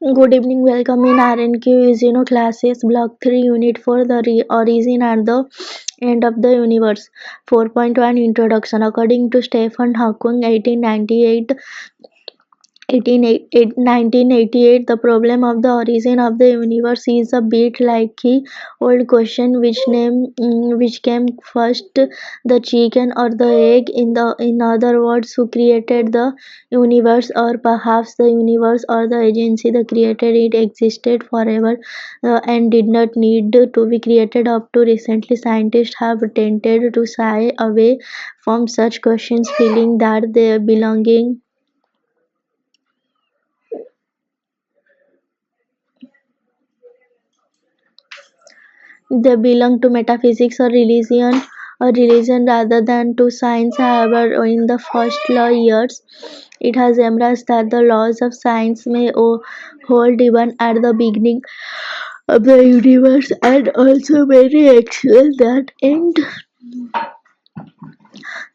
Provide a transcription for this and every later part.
Good evening, welcome in RNQ is classes block 3 unit 4 the origin and the end of the universe. 4.1 introduction. According to Stephen Hawking 1988, the problem of the origin of the universe is a bit like the old question which came first, the chicken or the egg. In other words, who created the universe, or perhaps the universe or the agency that created it existed forever and did not need to be created. Up to recently, scientists have tended to shy away from such questions, feeling that they belong to metaphysics or religion rather than to science. However, in the first law years, it has emerged that the laws of science may hold even at the beginning of the universe, and also very actual that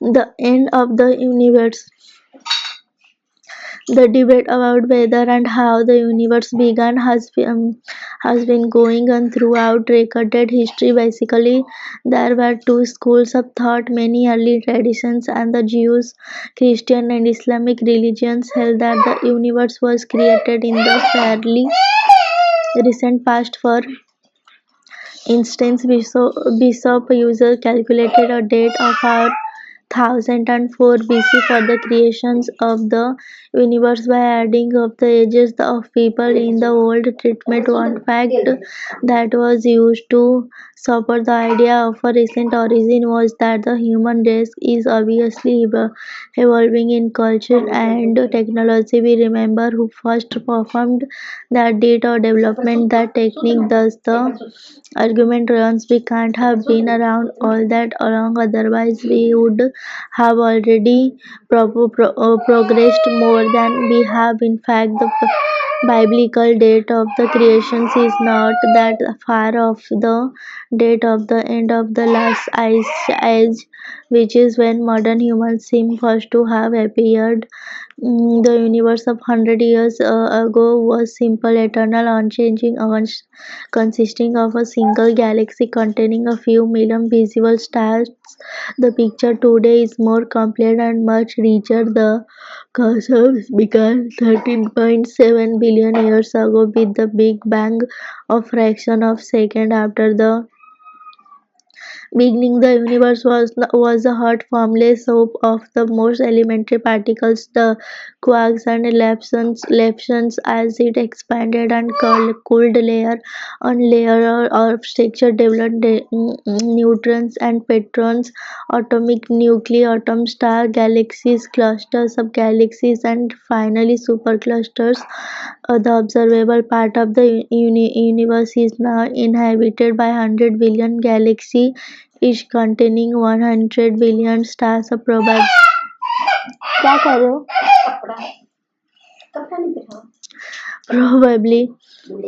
the end of the universe. The debate about whether and how the universe began has been going on throughout recorded history. Basically, there were two schools of thought. Many early traditions and the Jews, Christian and Islamic religions held that the universe was created in the fairly recent past. For instance, Bishop User calculated a date of our 1004 BC for the creations of the universe by adding up the ages of people in the old treatment. One fact that was used to support the idea of a recent origin was that the human race is obviously evolving in culture and technology. We remember who first performed that date or development that technique. Thus, the argument runs we can't have been around all that long, otherwise we would have already progressed more than we have. In fact, the biblical date of the creations is not that far off. The date of the end of the last ice age, which is when modern humans seem first to have appeared. The universe of 100 years ago was simple, eternal, unchanging, consisting of a single galaxy containing a few million visible stars. The picture today is more complex and much richer. The cosmos began 13.7 billion years ago with the Big Bang, a fraction of a second after the beginning. The universe was a hot, formless soup of the most elementary particles, the quarks and leptons. As it expanded and cooled layer on layer of structure, developed neutrons and protons, atomic nuclei, atom star, galaxies, clusters of galaxies, and finally superclusters. The observable part of the universe is now inhabited by 100 billion galaxies, each containing 100 billion stars. क्या कर रहे हो? Probably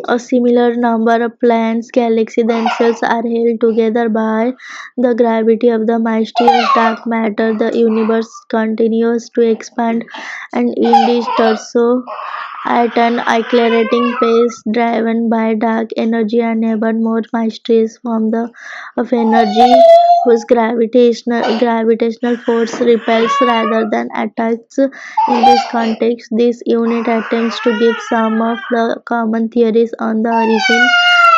a similar number of planets. Galaxies themselves are held together by the gravity of the mysterious dark matter. The universe continues to expand and indeed does so at an accelerating pace, driven by dark energy and ever more mysterious form of energy whose gravitational force repels rather than attracts. In this context, this unit attempts to give some of the common theories on the origin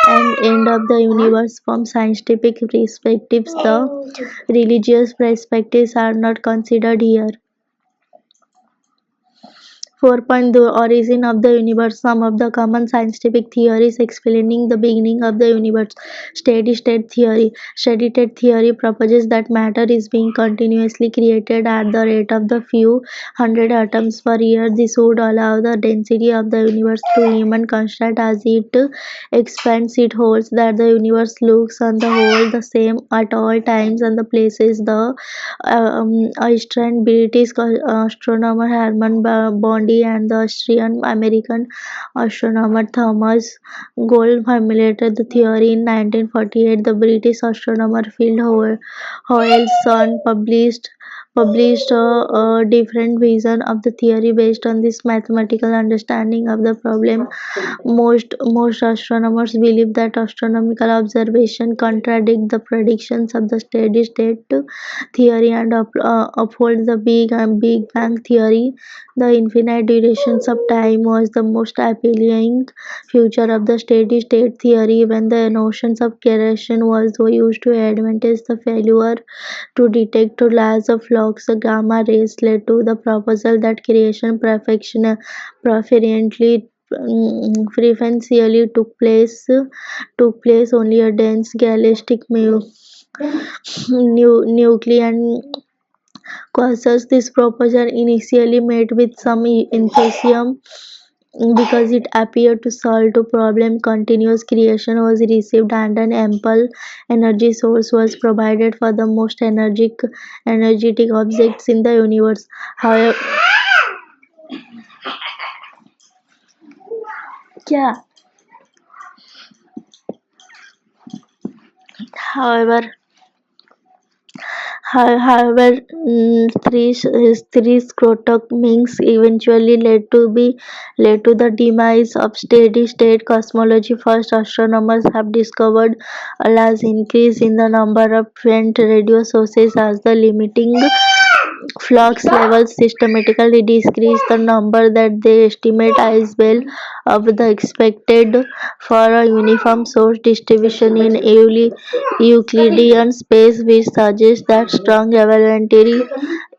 and end of the universe from scientific perspectives. The religious perspectives are not considered here. 4. The origin of the universe. Some of the common scientific theories explaining the beginning of the universe. Steady state theory. Steady state theory proposes that matter is being continuously created at the rate of the few hundred atoms per year. This would allow the density of the universe to remain constant as it expands. It holds that the universe looks on the whole the same at all times and the places. The Austrian British astronomer Hermann Bondi and the Austrian American astronomer Thomas Gold formulated the theory in 1948. The British astronomer Phil Hoyle's son published a different version of the theory based on this mathematical understanding of the problem. Most astronomers believe that astronomical observation contradict the predictions of the steady state theory and uphold the Big Bang theory. The infinite durations of time was the most appealing feature of the steady state theory when the notions of creation was used to advantage the failure to detect laws of flux gamma rays led to the proposal that creation perfection preferentially preferentially took place only a dense galactic nuclei and causes. This proposal initially met with some enthusiasm because it appeared to solve the problem. Continuous creation was received and an ample energy source was provided for the most energetic objects in the universe. However, yeah, however, However, three scrotogmings eventually led to the demise of steady-state cosmology. First, astronomers have discovered a large increase in the number of faint radio sources as the limiting flux levels systematically decrease the number that they estimate as well of the expected for a uniform source distribution in Euclidean space, which suggests that strong evolutionary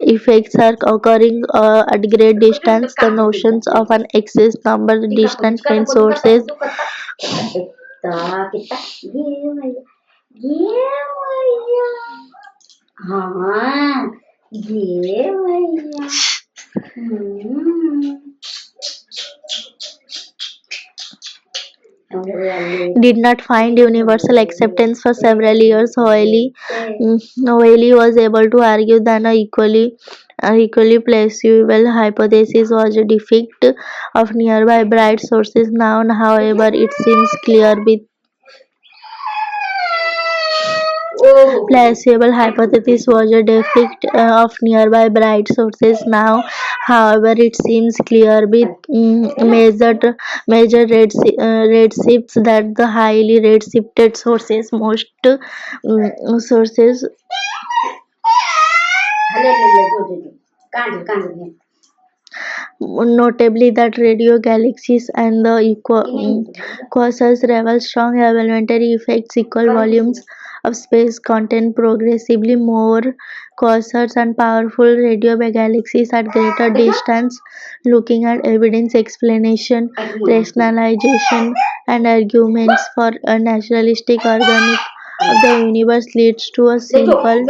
effects are occurring at great distance. The notions of an excess number distant faint sources did not find universal acceptance for several years. Hoyle was able to argue that equally plausible hypothesis was a defect of nearby bright sources. Now, however, it seems clear with plausible hypothesis was a defect of nearby bright sources. Now, however, it seems clear with measured redshifts that the highly redshifted sources, most sources notably that radio galaxies and the quasars reveal strong elementary effects. Equal volumes of space contain progressively more quasars and powerful radio galaxies at greater distance. Looking at evidence, explanation, rationalization, and arguments for a naturalistic organic of the universe leads to a simple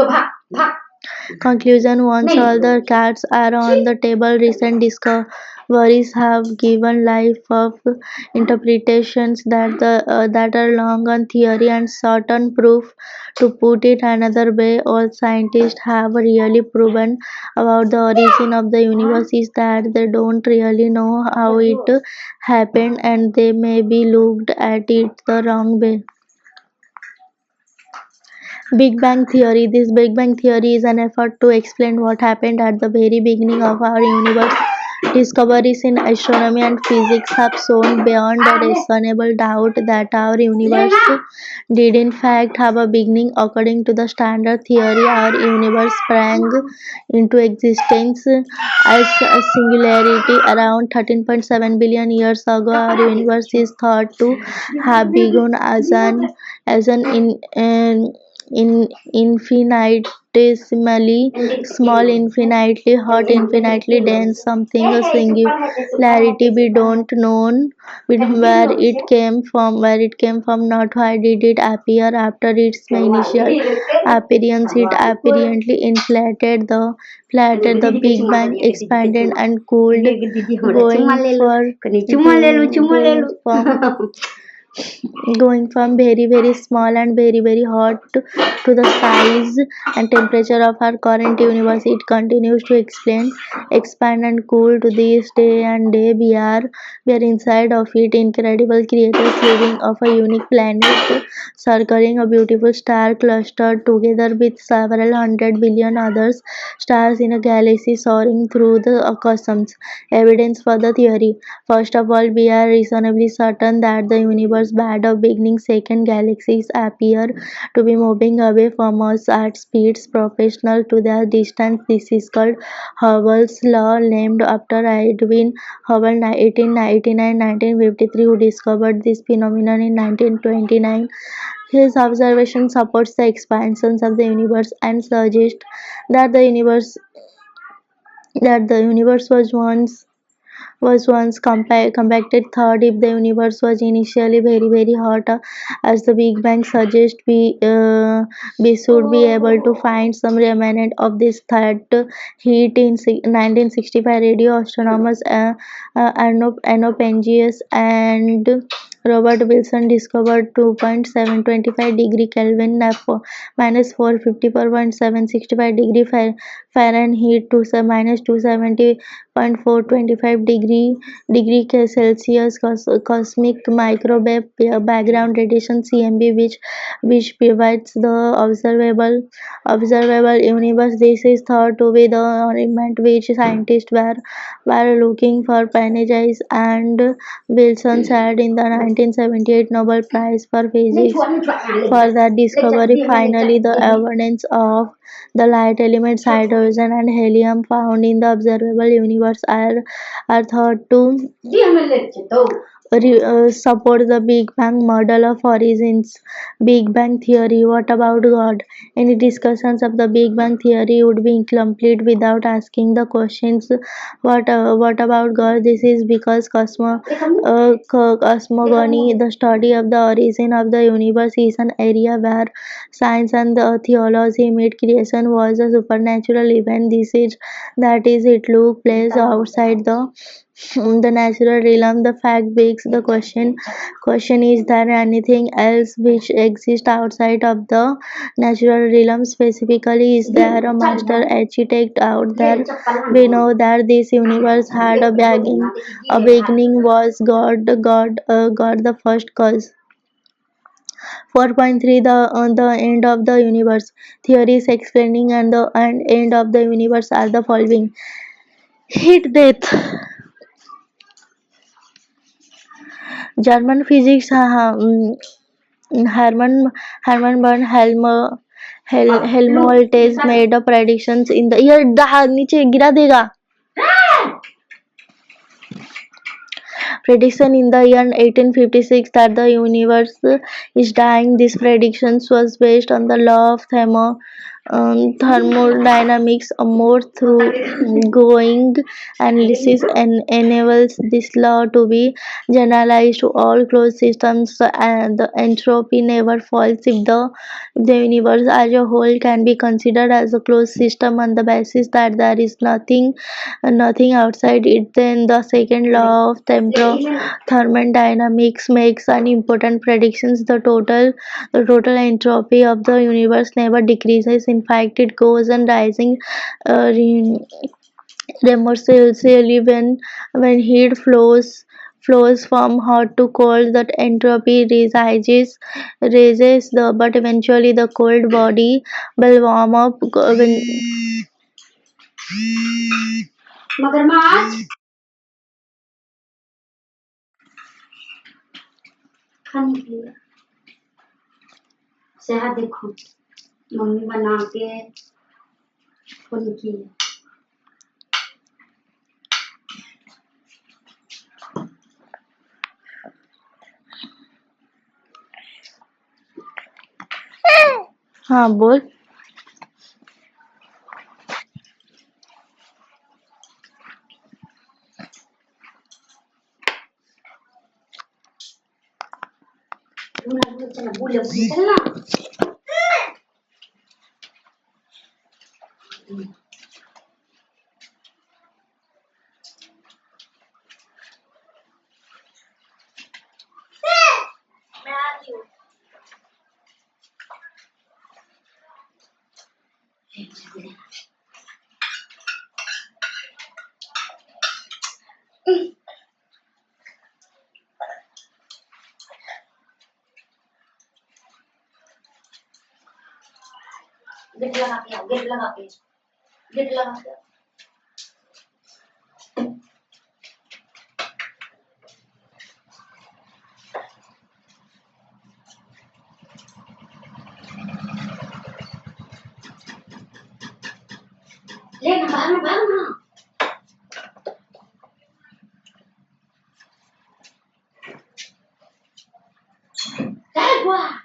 conclusion. Once all the cards are on the table, recent discoveries have given life of interpretations that are long on theory and short on proof. To put it another way, all scientists have really proven about the origin of the universe is that they don't really know how it happened, and they may be looked at it the wrong way. Big Bang Theory. This Big Bang Theory is an effort to explain what happened at the very beginning of our universe. Discoveries in astronomy and physics have shown beyond a reasonable doubt that our universe did in fact have a beginning. According to the standard theory, our universe sprang into existence as a singularity around 13.7 billion years ago. Our universe is thought to have begun as an infinitesimally small, infinitely hot, infinitely dense something, a singularity we don't know where it came from, not why did it appear after its initial appearance. It apparently flattered the Big Bang, expanded and cooled, going for going from very very small and very very hot to the size and temperature of our current universe. It continues to expand and cool to this day, and day we are inside of it, incredible creatures living of a unique planet circling a beautiful star clustered together with several hundred billion others stars in a galaxy soaring through the cosmos. Evidence for the theory. First of all, we are reasonably certain that the universe bad of beginning. Second, galaxies appear to be moving away from us at speeds proportional to their distance. This is called Hubble's law, named after Edwin Hubble 1899-1953, who discovered this phenomenon in 1929. His observation supports the expansions of the universe and suggests that the universe was once compacted. Third, if the universe was initially very very hot, as the Big Bang suggests, we should be able to find some remnant of this third heat in 1965. Radio astronomers Arno Penzias and Robert Wilson discovered 2.725 degree Kelvin minus 454.765 degree Fahrenheit to minus 270.425 degree Celsius cosmic microwave background radiation (CMB), which provides the observable universe. This is thought to be the element which scientists were looking for. Pangaea and Wilson had in the 1978 Nobel Prize for Physics for their discovery. Finally, the evidence of the light elements hydrogen and helium found in the observable universe are thought to support the Big Bang model of origins. Big Bang theory. What about God? Any discussions of the Big Bang theory would be incomplete without asking the questions: what about God? This is because cosmogony, the study of the origin of the universe, is an area where science and the theology meet. Creation was a supernatural event. It took place outside the natural realm. The fact begs the question: is there anything else which exists outside of the natural realm? Specifically, is there a master architect out there? We know that this universe had a beginning. Was God the first cause? 4.3, the end of the universe. Theories explaining and end of the universe are the following: heat death. German physicist Hermann von Helmholtz made a predictions in the year नीचे गिरा देगा prediction in the year 1856 that the universe is dying. This prediction was based on the law of thermodynamics. A more thorough-going analysis enables this law to be generalized to all closed systems, and the entropy never falls if the universe as a whole can be considered as a closed system on the basis that there is nothing outside it. Then the second law of thermodynamics makes an important predictions. The total entropy of the universe never decreases. In fact, it goes on rising remarkably when heat flows from hot to cold. That entropy rises, but eventually the cold body will warm up when हाँ बोल Git लगा के आओ, Git लगा के, Git लगा के आओ। लेना भागना भागना। Agua.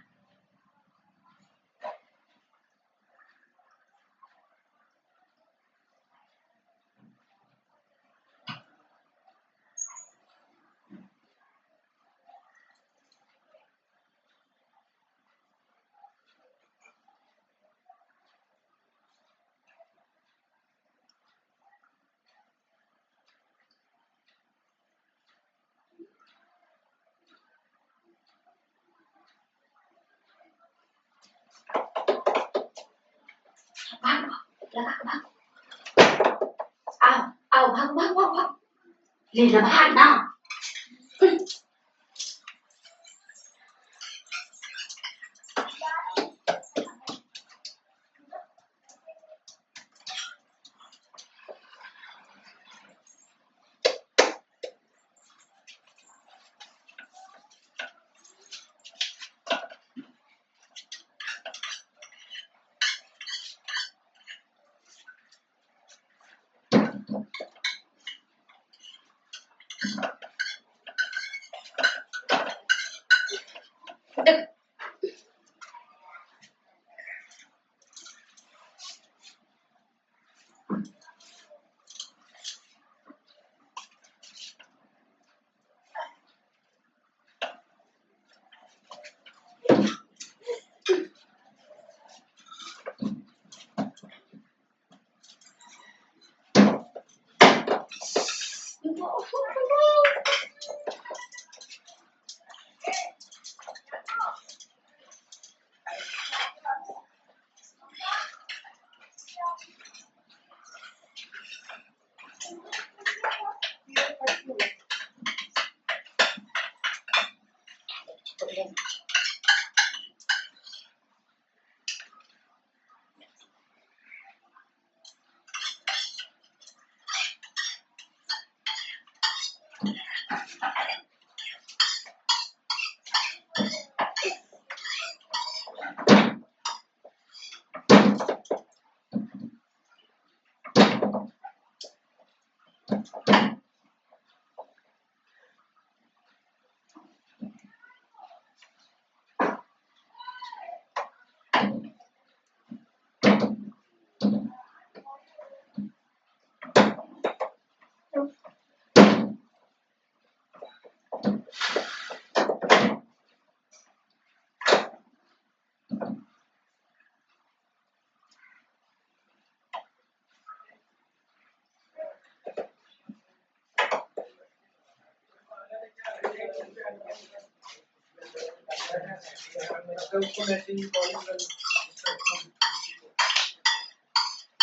भाग लगा के भाग। आओ आओ भाग भाग भाग भाग। लेना भागना।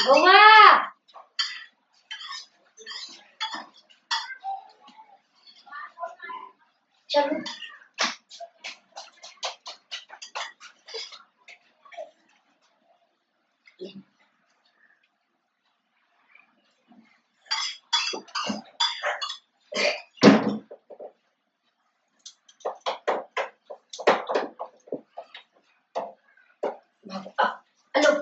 गोवा चलो हेलो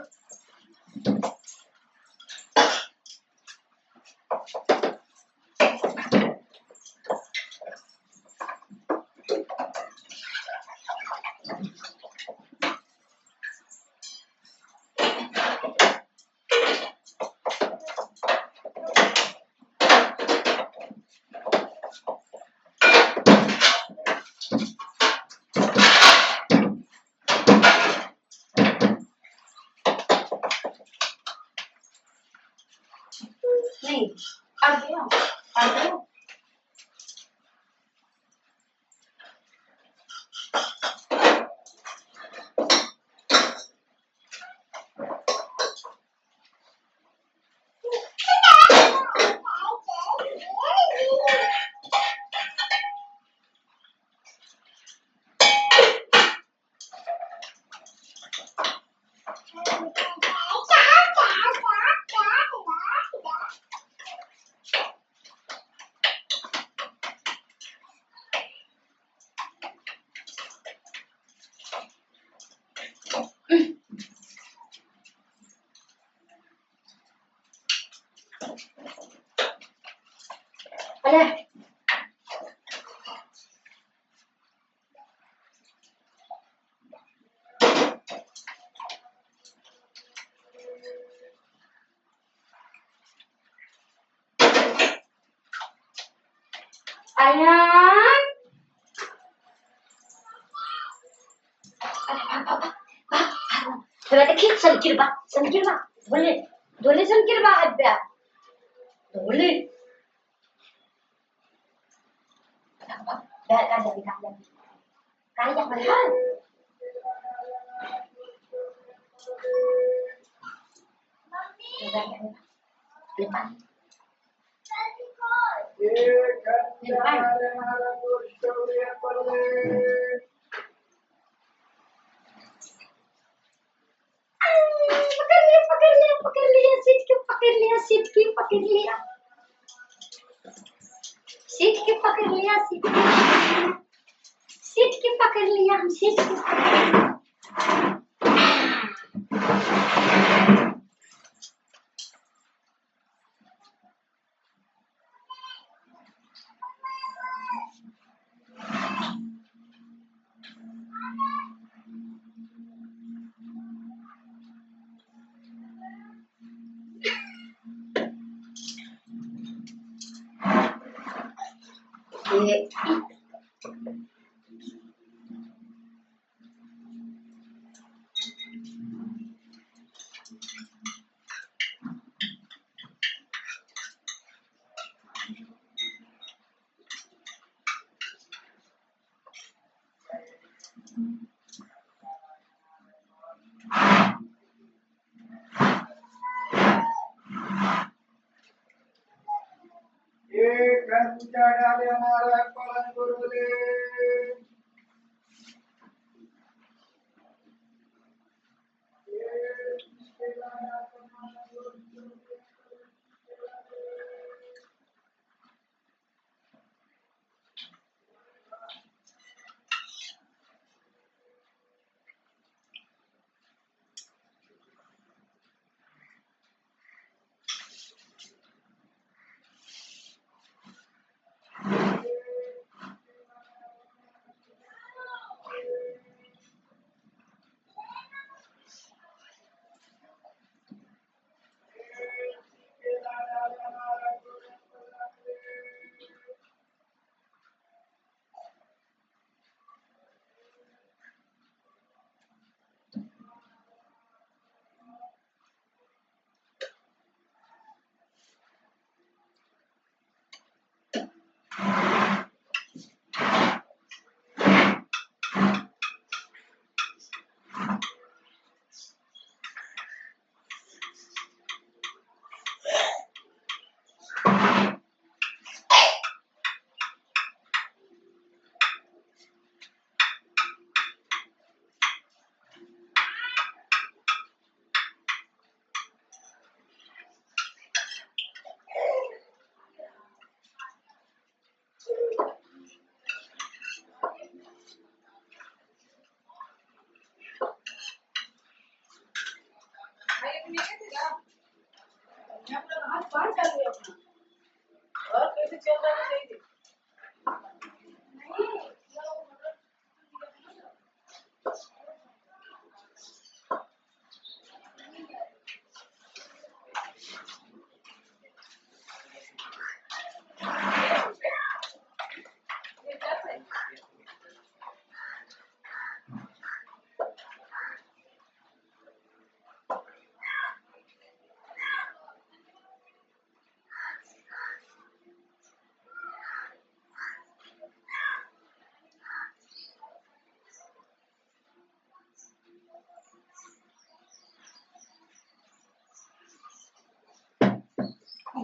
नहीं आ गया आ गया अरे Ayan. Berarti kita sangkir ba? Boleh. Boleh sangkir ba ada? Boleh. Dah ada di kanan. Kaya mahal. Depan. पकड़ लिया सीट के पकड़ लिया सीट की पकड़ लिया सीट की पकड़ लिया सीट की पकड़ लिया हम सीट की ये घर पूजा डाले हमारा पालन गुरुले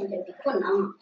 jadi kunang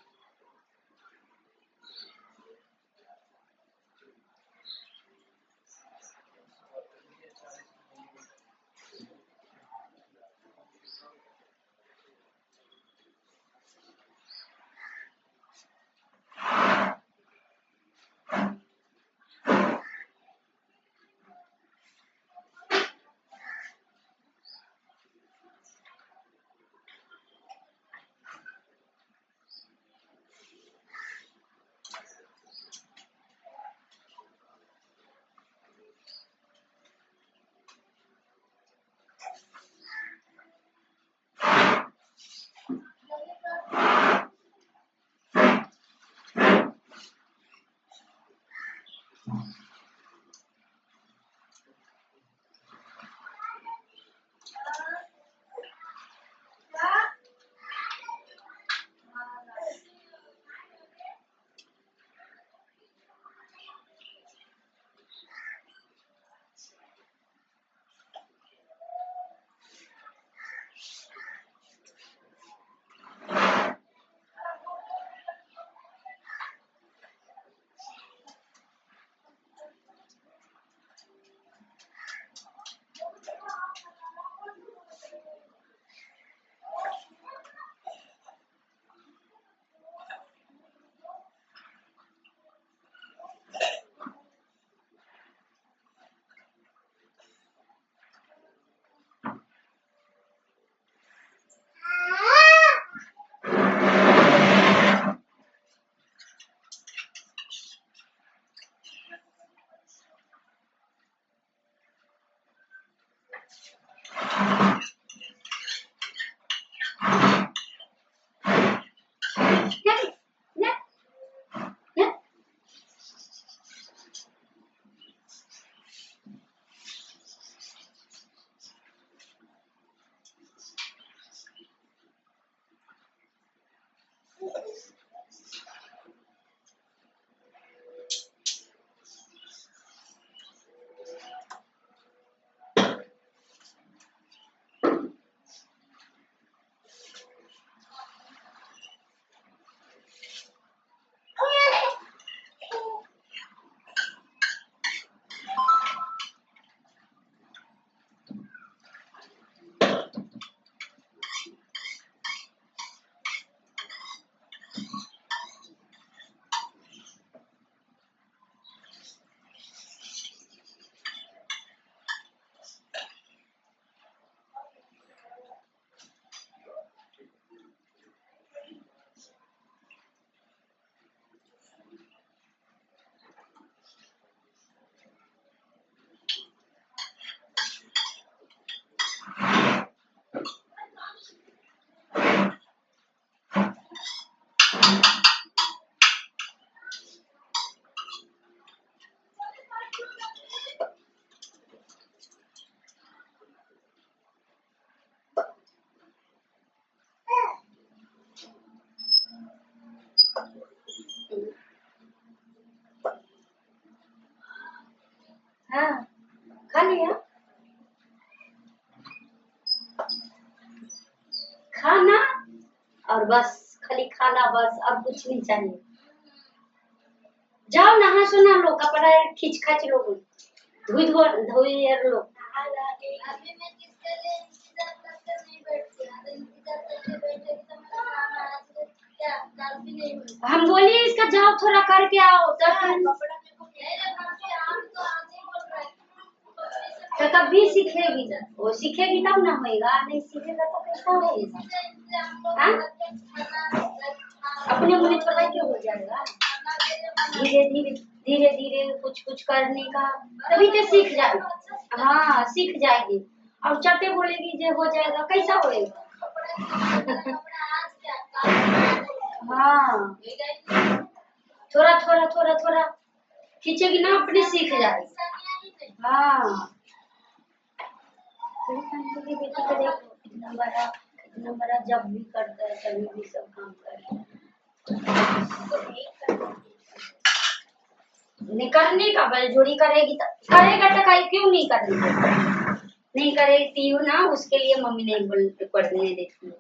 हाँ खा लिया खाना और बस खाली खाना बस और कुछ नहीं चाहिए जाओ नहा सुना लो कपड़ा खींच खाच लो धोई धो धोई यार लो अभी मैं किसके लिए इंतजार करके नहीं बैठती अगर इंतजार करके बैठेगी तो मेरा खाना आज क्या कल भी नहीं होगा हम बोलिए इसका जाओ थोड़ा करके आओ तब कपड़ा मेरे को मेरे घर पे आम तो आज ही बोल रहा है तो कभी सीखेगी वो सीखेगी तब ना होएगा नहीं सीखेगा तो कैसा होएगा इसलिए हम लोग हाँ? घर पे खाना अपने मुझे पता क्यों हो जाएगा धीरे धीरे धीरे धीरे कुछ कुछ करने का तभी तो सीख जाएगी हाँ सीख जाएगी और चटे बोलेगी जो हो जाएगा कैसा होएगा कपड़ा आज क्या कल हाँ थोड़ा थोड़ा थोड़ा थोड़ा खींचेगी ना अपने सीख जाएगी हाँ मेरी बेटी को देखो इतना बड़ा जब भी करता है तभी भी सब काम करता है नहीं करने का बलजोड़ी करेगी तो करेगा तो कहीं क्यों नहीं करेगी नहीं करेगी हो ना उसके लिए मम्मी नहीं बोल पढ़ने देती है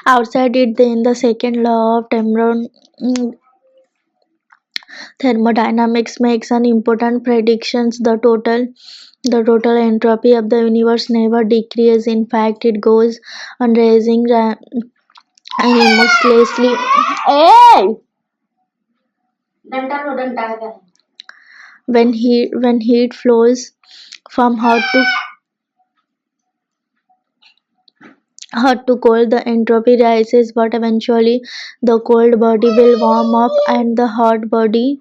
Outside it, then the second law of thermodynamics makes an important predictions. The total entropy of the universe never decreases. In fact, it goes on rising remorselessly. Hey! डंडा लो डंडा है When heat flows from hot to cold, the entropy rises, but eventually the cold body will warm up and the hot body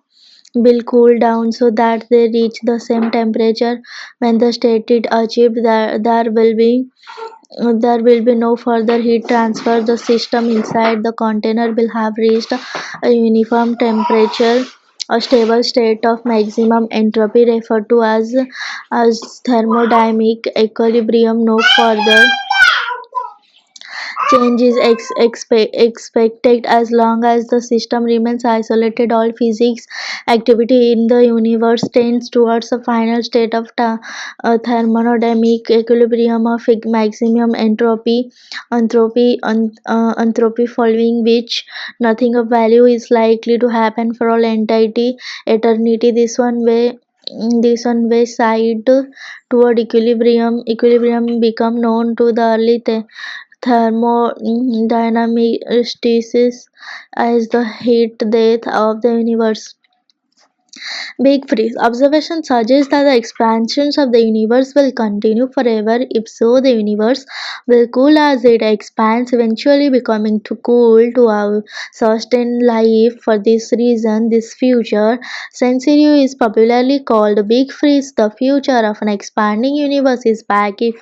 will cool down so that they reach the same temperature. When the state is achieved, there will be no further heat transfer. The system inside the container will have reached a uniform temperature. A stable state of maximum entropy, referred to as thermodynamic equilibrium. No further change is expected as long as the system remains isolated. All physics activity in the universe tends towards a final state of thermodynamic equilibrium of maximum entropy, following which nothing of value is likely to happen for all eternity. This one way side toward equilibrium become known to the early thermodynamicists as the heat death of the universe. Big freeze. Observation suggests that the expansions of the universe will continue forever. If so, the universe will cool as it expands, eventually becoming too cool to sustain life. For this reason, this future scenario is popularly called Big Freeze. The future of an expanding universe is back if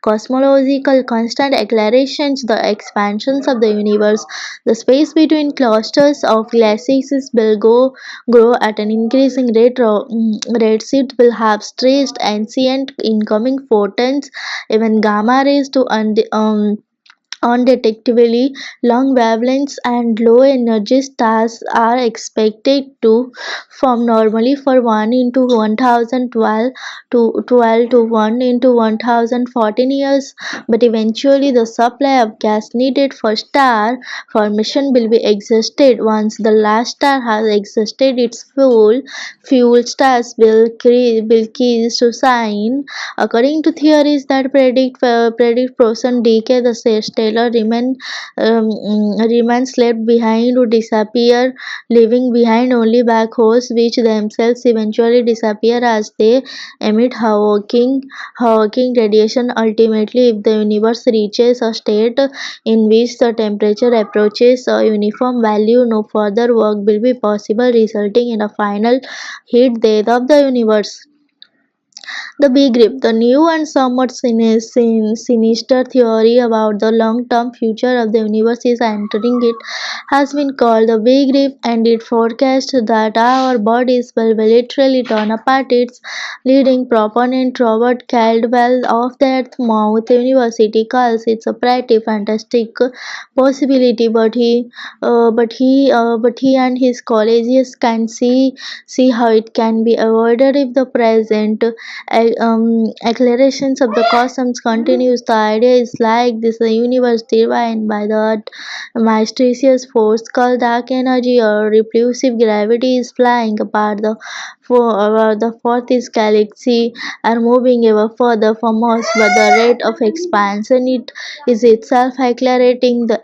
cosmological constant accelerations, the expansions of the universe. The space between clusters of galaxies will grow at an increasing rate. Rate it will have stretched ancient incoming photons, even gamma rays to undetectably long wavelengths, and low energy stars are expected to form normally for 1 into 1012 to 1 into 1014 years, but eventually the supply of gas needed for star formation will be exhausted. Once the last star has exhausted its fuel, stars will cease to shine. According to theories that predict process decay, the stellar remains left behind to disappear, leaving behind only black holes, which themselves eventually disappear as they emit Hawking radiation. Ultimately, if the universe reaches a state in which the temperature approaches a uniform value, no further work will be possible, resulting in a final heat death of the universe. The Big Rip, the new and somewhat sinister theory about the long-term future of the universe is entering it, has been called the Big Rip, and it forecasts that our bodies will literally turn apart. Its leading proponent, Robert Caldwell of the Dartmouth University, calls it a pretty fantastic possibility, but he and his colleagues can see how it can be avoided if the present accelerations of the cosmos continues. The idea is like this: the universe defined by the mysterious force called dark energy or repulsive gravity is flying apart. The fourth is galaxy are moving ever further from us, but the rate of expansion it is itself accelerating. The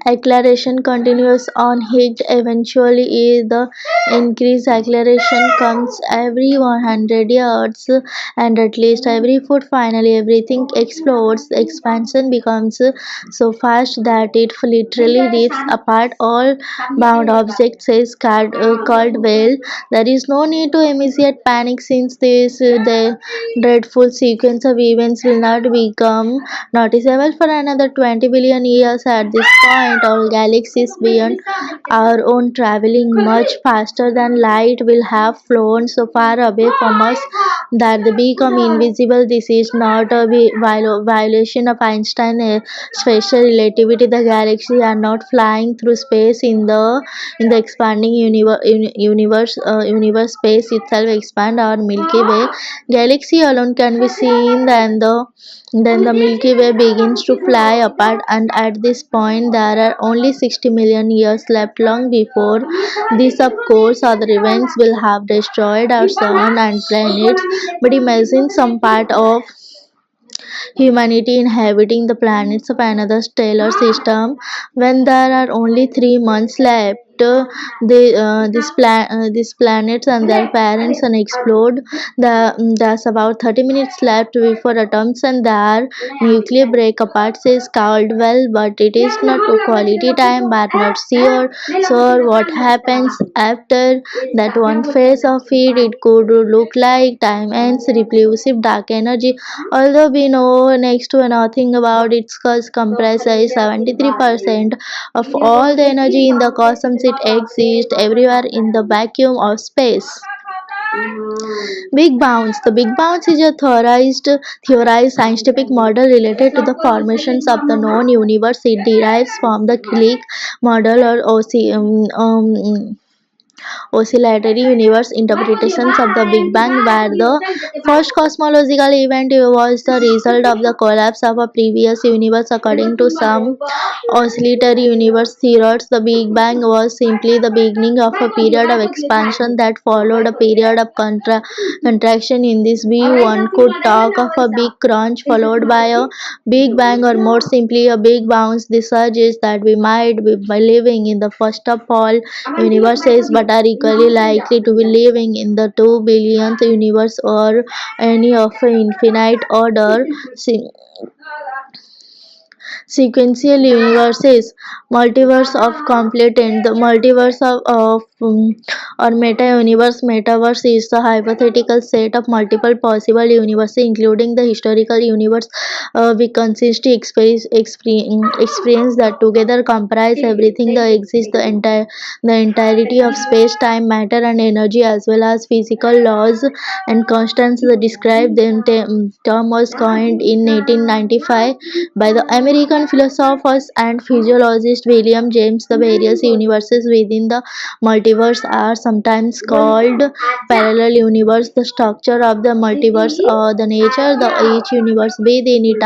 acceleration continues on Higgs. Eventually, the increased acceleration comes every 100 yards and at least every foot. Finally, everything explodes. The expansion becomes so fast that it literally rips apart all bound objects, says Caldwell. There is no need to immediate panic since the dreadful sequence of events will not become noticeable for another 20 billion years. At this point, all galaxies beyond our own, traveling much faster than light, will have flown so far away from us that they become invisible. This is not a violation of Einstein's special relativity. The galaxies are not flying through space in the expanding universe. Space itself expand. Our Milky Way galaxy alone can be seen, then the Milky Way begins to fly apart, and at this point there are only 60 million years left. Long before this, of course, other events will have destroyed our sun and planets, but imagine some part of humanity inhabiting the planets of another stellar system when there are only 3 months left. These planets and their parents unexplode. There's about 30 minutes left before atoms and their nuclei break apart, says Caldwell, but it is not a quality time. But not sure. So what happens after that one phase of it? It could look like time ends, repulsive dark energy. Although we know next to nothing about its cause, comprises 73% of all the energy in the cosmos. It exists everywhere in the vacuum of space. Big Bounce. The Big Bounce is a theorized scientific model related to the formations of the known universe. It derives from the clique model or oscillatory universe interpretations of the Big Bang, where the first cosmological event was the result of the collapse of a previous universe. According to some oscillatory universe theorists, the Big Bang was simply the beginning of a period of expansion that followed a period of contraction. In this view, one could talk of a big crunch followed by a Big Bang, or more simply a big bounce. This suggests that we might be living in the first of all universes, but are equally likely to be living in the 2 billionth universe or any of an infinite order. Sequential universes, multiverse of completent, the multiverse of or meta-universe. Metaverse is the hypothetical set of multiple possible universes, including the historical universe. We consist experience that together comprise everything that exists, the entirety of space, time, matter, and energy, as well as physical laws and constants that describe them. Term was coined in 1895 by the American philosophers and physiologist William James. The various universes within the multiverse are sometimes called parallel universe. The structure of the multiverse, the nature of each universe within it,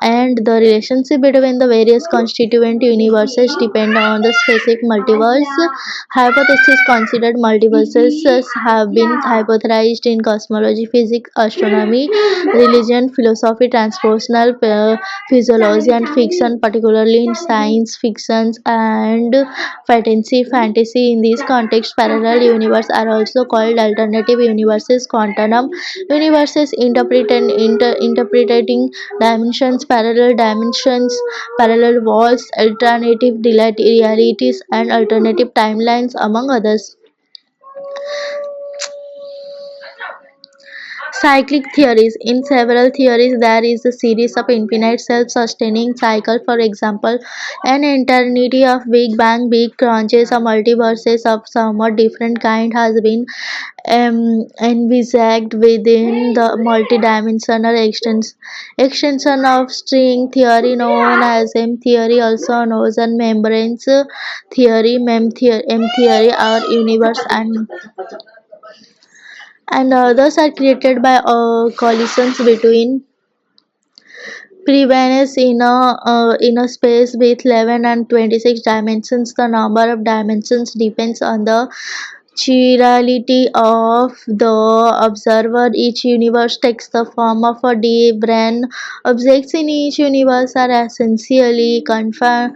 and the relationship between the various constituent universes depend on the specific multiverse. Hypotheses considered multiverses have been hypothesized in cosmology, physics, astronomy, religion, philosophy, transpersonal physiology, and fiction, particularly in science fiction and fantasy. In this context, parallel universes are also called alternative universes, quantum universes, interpreting dimensions, parallel dimensions, parallel worlds, alternative realities, and alternative timelines, among others. Cyclic theories. In several theories, there is a series of infinite self-sustaining cycles. For example, an eternity of Big Bang, big crunches, or multiverses of somewhat different kind has been envisaged within the multidimensional extension of string theory known as M theory, also known as membranes theory, M theory, or universe and others are created by collisions between prevalence in a space with 11 and 26 dimensions. The number of dimensions depends on the chirality of the observer. Each universe takes the form of a deep brain. Objects in each universe are essentially confined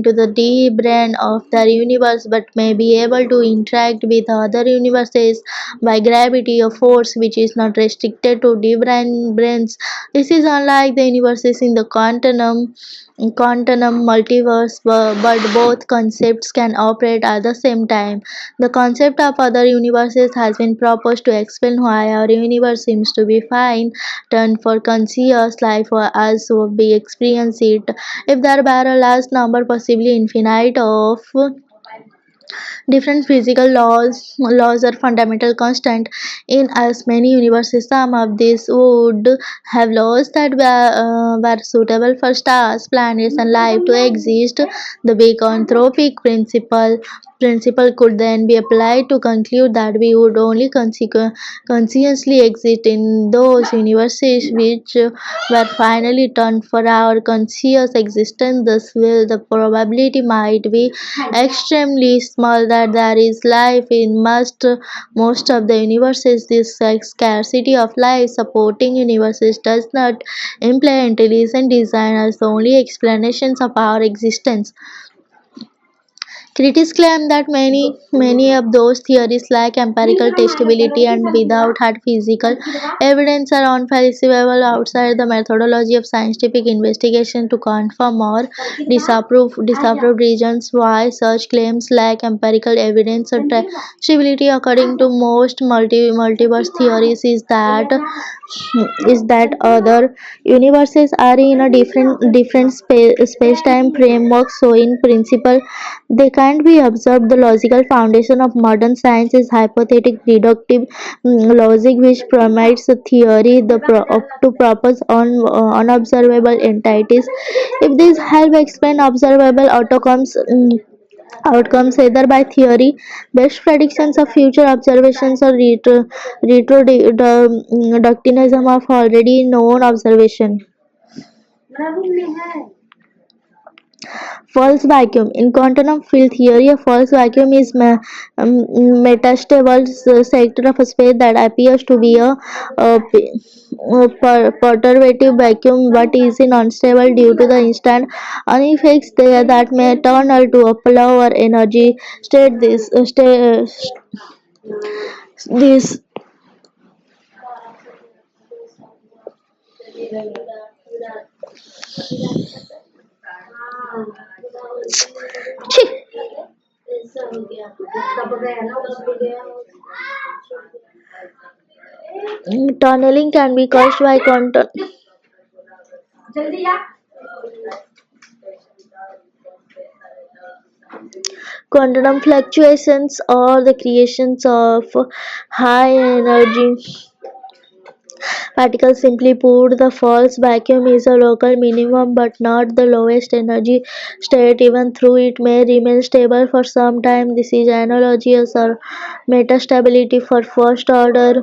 to the deep brain of their universe, but may be able to interact with other universes by gravity or force, which is not restricted to deep brains. This is unlike the universes in the quantum multiverse, but both concepts can operate at the same time. The concept of other universes has been proposed to explain why our universe seems to be fine tuned for conscious life or as we experience it. If there were a large number, possibly infinite, of different physical laws are fundamental constant in as many universes. Some of these would have laws that were suitable for stars, planets, and life to exist. The big anthropic principle could then be applied to conclude that we would only consciously exist in those universes which were finally turned for our conscious existence. Thus, will the probability might be extremely small that there is life in most of the universes. This scarcity of life supporting universes does not imply intelligent design as the only explanations of our existence. Critics claim that many of those theories lack empirical testability and without hard physical evidence are unfalsifiable outside the methodology of scientific investigation. To confirm or disapprove reasons why such claims lack empirical evidence or testability, according to most multiverse theories, is that other universes are in a different space-time framework, so in principle they can't be observed. The logical foundation of modern science is hypothetic deductive logic, which permits a theory to propose on unobservable entities. If these help explain observable outcomes, outcomes either by theory based predictions of future observations or retroductionism of already known observation. False vacuum. In quantum field theory, a false vacuum is metastable sector of space that appears to be a perturbative vacuum but is unstable due to the instant effects there that may turn to a lower energy state. This tunneling can be caused by जल्दी जा quantum fluctuations or the creations of high energy particles. Simply put, the false vacuum is a local minimum but not the lowest energy state. Even though it may remain stable for some time, this is analogous or metastability for first order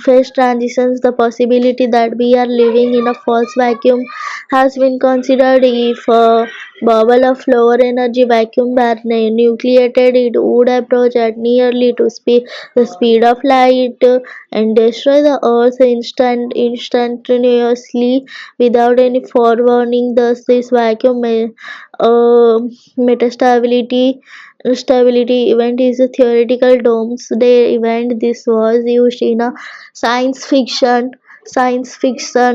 phase transitions. The possibility that we are living in a false vacuum has been considered. If a bubble of lower energy vacuum were nucleated, it would approach at nearly the speed of light and destroy the earth instantaneously without any forewarning. Thus, this vacuum metastability stability event is a theoretical doomsday event. This was used in a science fiction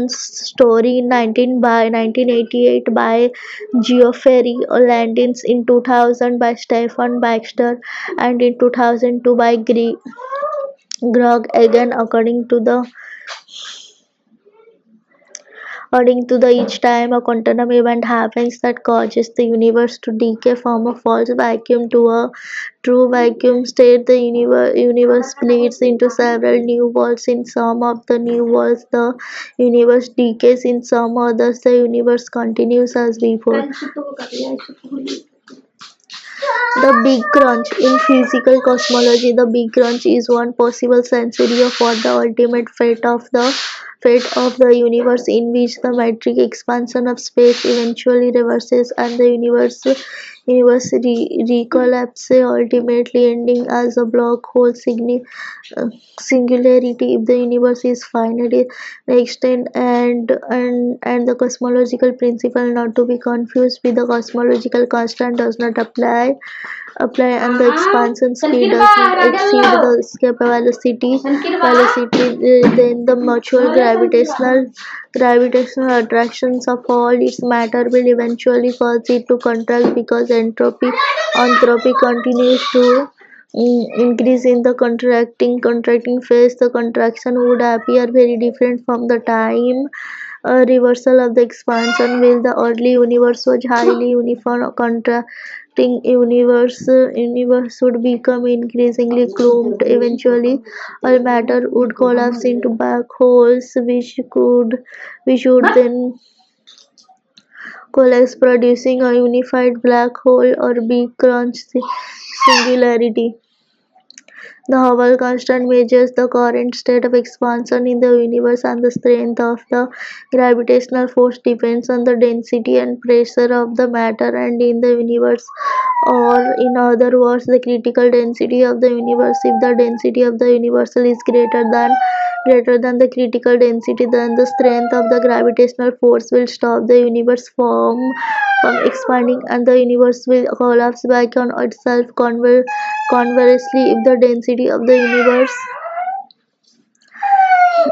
story in 1988 by Geoffrey Landis, in 2000 by Stephen Baxter, and in 2002 by Greg Egan. According to the each time a quantum event happens that causes the universe to decay from a false vacuum to a true vacuum state, the universe splits into several new worlds. In some of the new worlds, the universe decays. In some others, the universe continues as before. The Big Crunch. In physical cosmology, the Big Crunch is one possible scenario for the ultimate fate of the universe, in which the metric expansion of space eventually reverses and the universe recollapses, ultimately ending as a black hole singularity. If the universe is finite, the extent and the cosmological principle, not to be confused with the cosmological constant, does not apply and the expansion speed does not exceed the escape velocity, then the mutual gravitational attractions of all its matter will eventually cause it to contract, because entropy continues to increase in the contracting phase. The contraction would appear very different from the time a reversal of the expansion, while the early universe was highly uniform. Contracting universe would become increasingly clumped. Eventually, all matter would collapse into black holes, which would then collapse, producing a unified black hole or Big Crunch singularity. The Hubble constant measures the current state of expansion in the universe, and the strength of the gravitational force depends on the density and pressure of the matter and in the universe, or in other words, the critical density of the universe. If the density of the universal is greater than the critical density, then the strength of the gravitational force will stop the universe from expanding and the universe will collapse back on itself. Conversely, if the density of the universe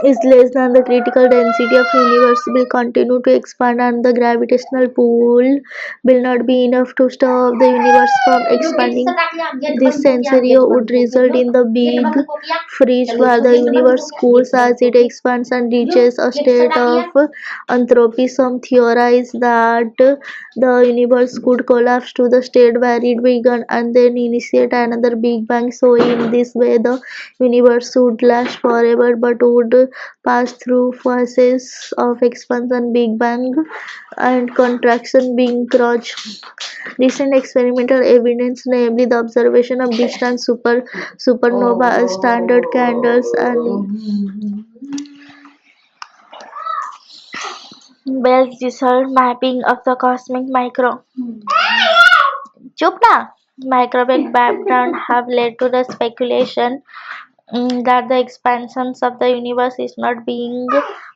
is less than the critical density of universe will continue to expand, and the gravitational pull will not be enough to stop the universe from expanding. This scenario would result in the big freeze, where the universe cools as it expands and reaches a state of entropy. Some theorize that the universe could collapse to the state where it began and then initiate another big bang. So in this way, the universe would last forever but would pass through phases of expansion, Big Bang, and contraction being crossed. Recent experimental evidence, namely the observation of distant supernova, standard candles, and Bell's result mapping of the cosmic Chup na! microwave background have led to the speculation that the expansions of the universe is not being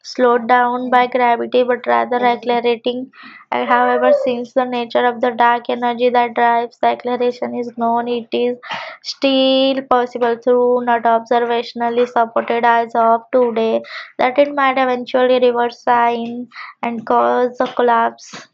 slowed down by gravity but rather accelerating. And however, since the nature of the dark energy that drives the acceleration is known, it is still possible through not observationally supported as of today that it might eventually reverse sign and cause a collapse